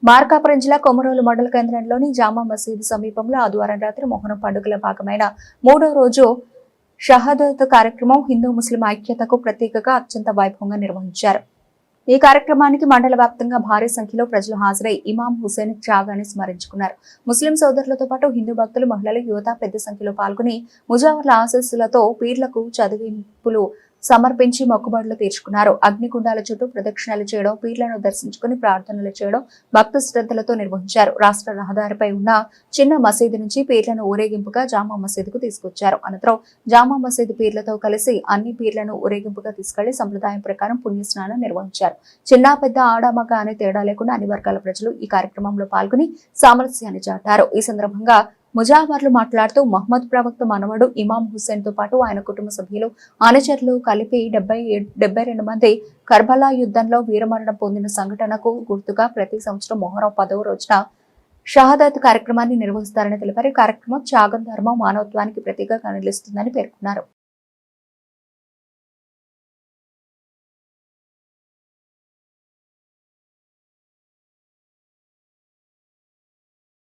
మార్కాపురం జిల్లా కొమరోలు మండల కేంద్రంలోని జామా మసీదు సమీపంలో ఆదివారం రాత్రి మొహరం పండుగల భాగమైన 3వ రోజు షహాదత్ కార్యక్రమం హిందూ ముస్లిం ఐక్యతకు ప్రతీకగా అత్యంత వైభవంగా నిర్వహించారు. ఈ కార్యక్రమానికి మండల వ్యాప్తంగా భారీ సంఖ్యలో ప్రజలు హాజరై ఇమాం హుసేన్ త్యాగాన్ని స్మరించుకున్నారు. ముస్లిం సోదరులతో పాటు హిందూ భక్తులు, మహిళలు, యువత పెద్ద సంఖ్యలో పాల్గొని ముజావర్ల ఆశీస్సులతో పీర్లకు చదివింపులు సమర్పించి మొక్కుబడులు తీర్చుకున్నారు. అగ్నిగుండాల చుట్టూ ప్రదక్షిణలు చేయడం, పీర్లను దర్శించుకుని ప్రార్థనలు చేయడం భక్తి శ్రద్ధలతో నిర్వహించారు. రాష్ట్ర రహదారిపై ఉన్న చిన్న మసీదు నుంచి పీర్లను ఊరేగింపుగా జామా మసీదుకు తీసుకొచ్చారు. అనంతరం జామా మసీదు పీర్లతో కలిసి అన్ని పీర్లను ఊరేగింపుగా తీసుకెళ్లి సంప్రదాయం ప్రకారం పుణ్యస్నానం నిర్వహించారు. చిన్న పెద్ద ఆడమగ అనే తేడా లేకుండా అన్ని వర్గాల ప్రజలు ఈ కార్యక్రమంలో పాల్గొని సామరస్యాన్ని చాటారు. ఈ సందర్భంగా ముజావర్లు మాట్లాడుతూ మహమ్మద్ ప్రవక్త మనవడు ఇమాం హుస్సేన్ తో పాటు ఆయన కుటుంబ సభ్యులు, అనుచరులు కలిపి 72 మంది కర్బలా యుద్ధంలో వీరమరణం పొందిన సంఘటనకు గుర్తుగా ప్రతి సంవత్సరం మొహరం 10వ రోజున షహాదత్ కార్యక్రమాన్ని నిర్వహిస్తారని తెలిపారు. కార్యక్రమం త్యాగం, ధర్మం, మానవత్వానికి ప్రతీకగా నిలుస్తుందని పేర్కొన్నారు.